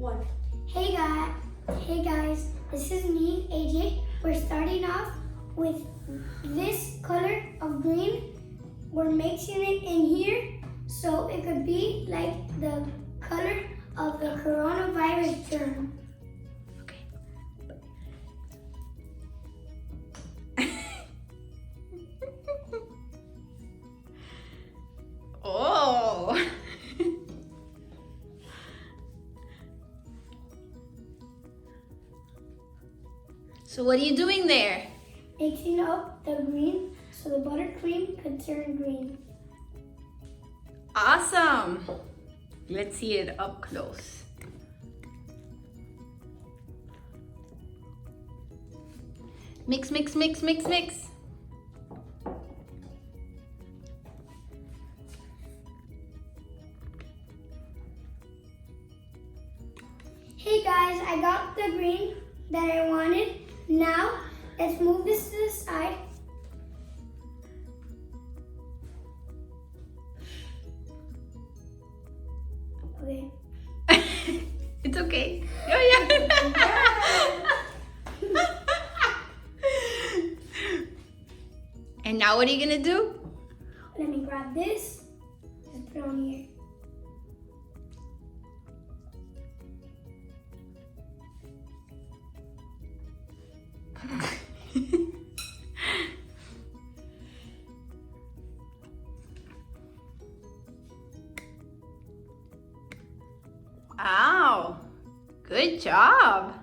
one. Hey guys, this is me, AJ. We're starting off with this color of green. We're mixing it in here so it could be like the color of the coronavirus germ. Okay. Oh. So what are you doing there? Mixing up the green so the buttercream could turn green. Awesome. Let's see it up close. Mix, mix, mix, mix, mix. Hey guys, I got the green that I wanted. Now, let's move this to the side. Okay. It's okay. Oh yeah. And now what are you gonna do? Let me grab this. Just put it on here. Wow, good job.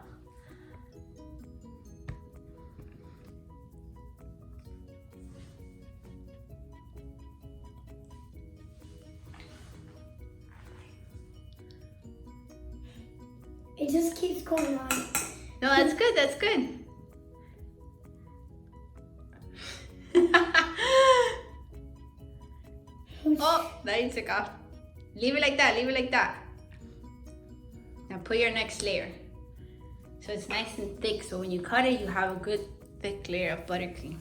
It just keeps going on. No, that's good, that's good. Oh, that you took off. Leave it like that, leave it like that. Now put your next layer. So it's nice and thick, so when you cut it, you have a good thick layer of buttercream.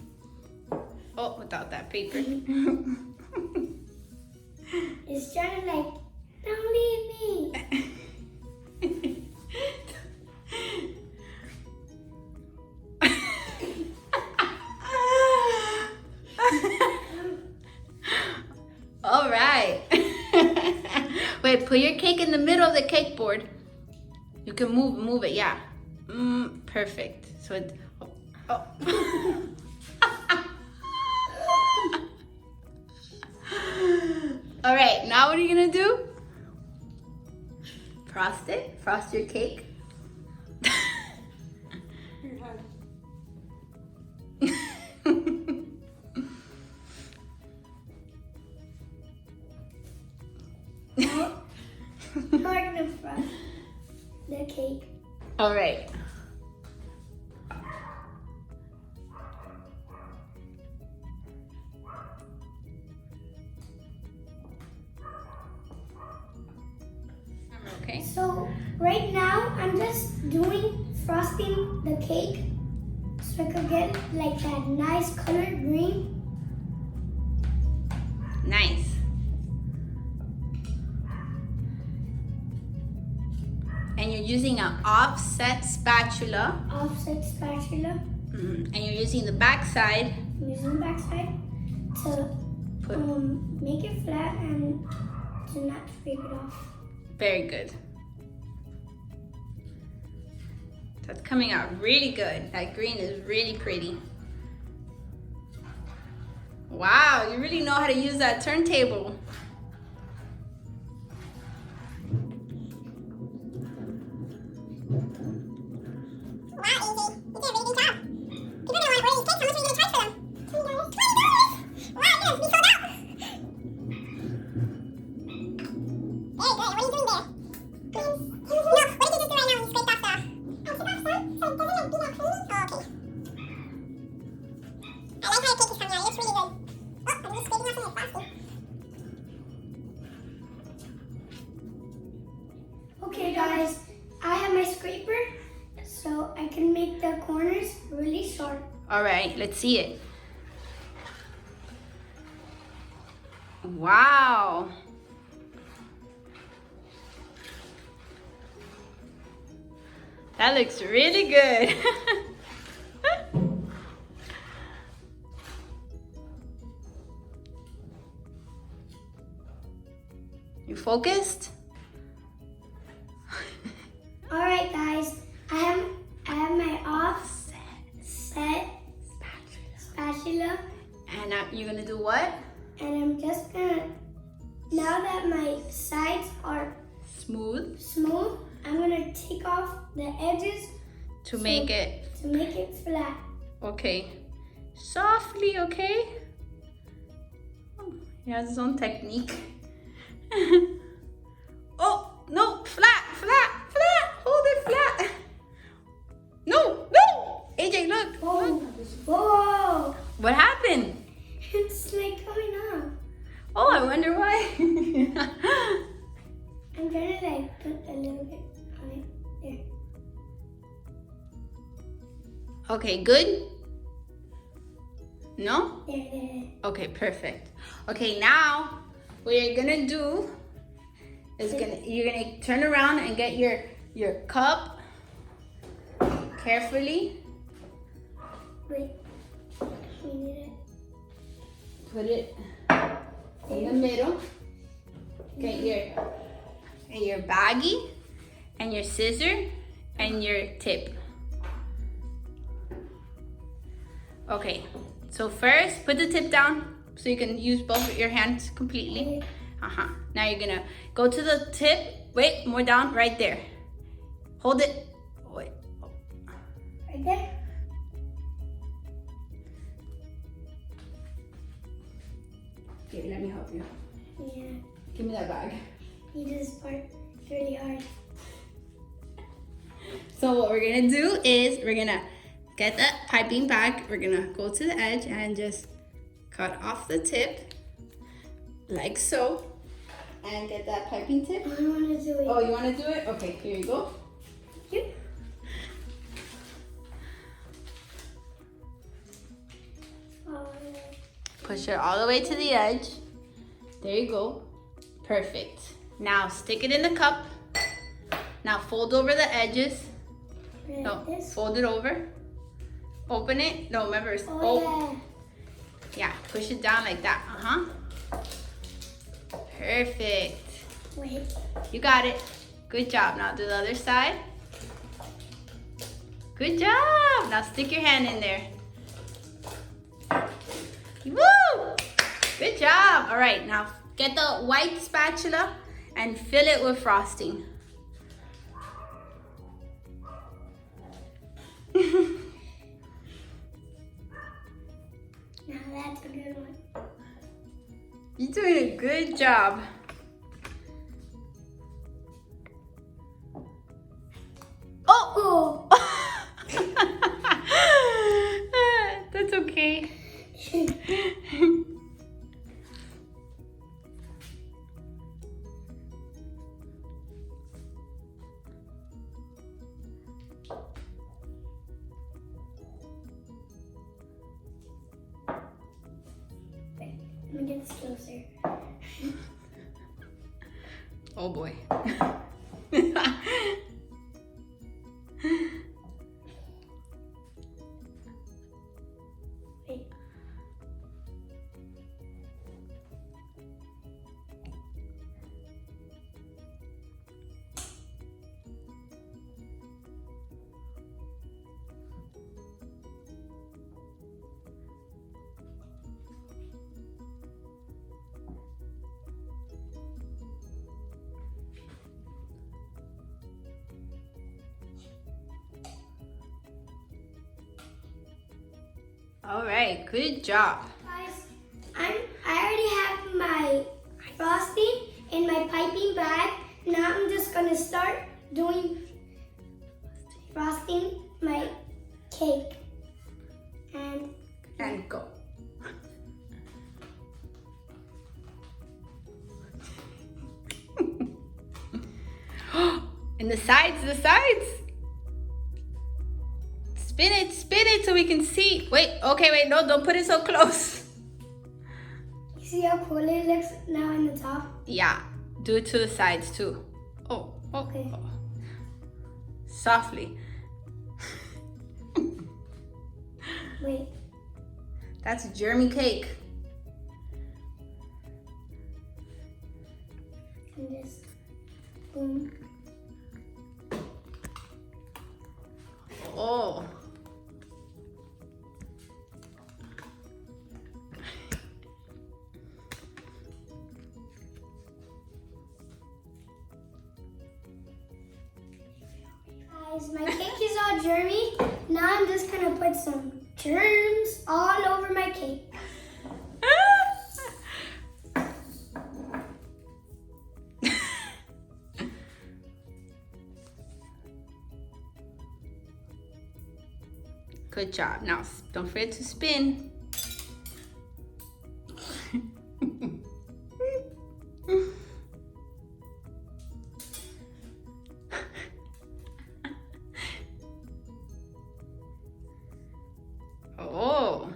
Oh, without that paper. It's trying to like, don't leave me. All right. Wait, put your cake in the middle of the cake board. You can move it, yeah. Perfect. So it, oh. All right, now what are you gonna do? Frost it, frost your cake. Now we're gonna frost the cake. All right. Okay. So right now I'm just doing frosting the cake so I could get like that nice color green. Nice. And you're using an offset spatula. Offset spatula. And you're using the back side. I'm using the back side to make it flat and to not scrape it off. Very good. That's coming out really good. That green is really pretty. Wow, you really know how to use that turntable. Okay guys, I have my scraper so I can make the corners really sharp. All right, let's see it. Wow. That looks really good. You focused? All right, guys. I have my offset spatula. And now you're gonna do what? And I'm just gonna, now that my sides are Smooth. smooth, I'm gonna take off the edges To make it. flat. Okay. Softly, okay? Oh, he has his own technique. Oh, no, flat. Hold it flat. No. AJ, look. Whoa! Whoa! What happened? It's like coming off. Oh, I wonder why. I'm trying to like put a little bit on it. There. Okay, good? No? There. Okay, perfect. Okay, now what you're gonna do is you're gonna turn around and get your cup carefully. Wait. We need it. Put it in the middle. Get your baggie and your scissor and your tip. Okay, so first put the tip down so you can use both of your hands completely. Now you're gonna go to the tip. Wait, more down, right there. Hold it. Wait. Right there? Okay, let me help you. Yeah. Give me that bag. You do this part. It's really hard. So what we're gonna do is we're gonna get that piping bag. We're gonna go to the edge and just cut off the tip like so. And get that piping tip. I want to do it. Oh, you wanna do it? Okay, here you go. Yep. Push it all the way to the edge. There you go. Perfect. Now stick it in the cup. Now fold over the edges. No, fold it over. Open it. No, remember. Oh, Yeah, push it down like that. Perfect. Wait. You got it. Good job. Now do the other side. Good job. Now stick your hand in there. Woo! Good job. All right, now get the white spatula and fill it with frosting. Now that's a good one. You're doing a good job. Oh! That's okay. Wait, let me get this closer. Oh boy. Wait. All right, good job. Guys, I already have my frosting in my piping bag. Now I'm just gonna start doing frosting my cake. And go. And the sides, Spin it so we can see. Wait, okay, wait, no, don't put it so close. You see how cool it looks now in the top? Yeah, do it to the sides too. Oh, Okay. Softly. Wait. That's a germy cake. And just boom. Oh. Guys, my cake is all germy. Now I'm just gonna put some germs all over my cake. Good job. Now, don't forget to spin. Oh.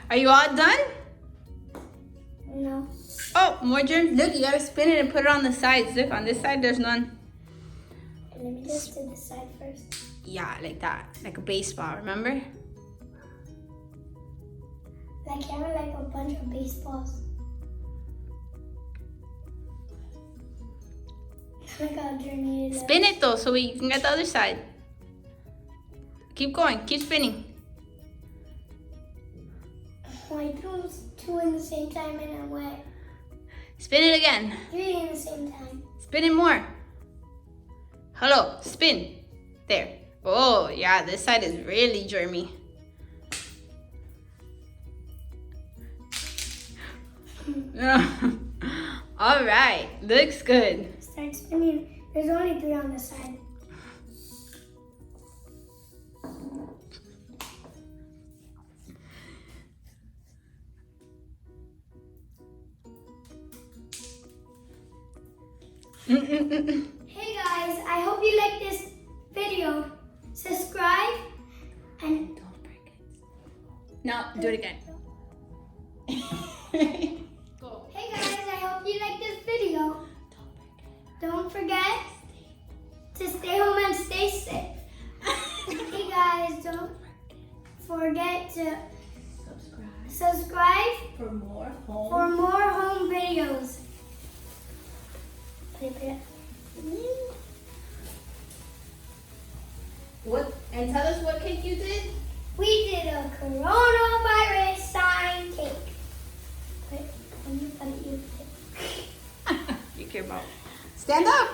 Are you all done? No. Oh, more germs. Look, you gotta spin it and put it on the sides. Look, on this side, there's none. Let me just do the side first. Yeah, like that. Like a baseball, remember? Like having like a bunch of baseballs. Look how germy it is. Spin it though, so you can get the other side. Keep going, keep spinning. Oh, I threw 2 in the same time and I'm wet. Spin it again. 3 in the same time. Spin it more. Hello, spin. There. Oh, yeah, this side is really germy. All right, looks good. Start spinning. There's only 3 on the side. Hey guys, I hope you like this video. Subscribe and Don't break it. No, do it again. Go. hey guys, I hope you like this video. Don't forget to stay home and stay safe. Hey guys, don't forget to subscribe For more for more home videos. Put it. What? And tell us what cake you did. We did a coronavirus sign cake. Wait, when you put it, you put it. You care about. Stand up.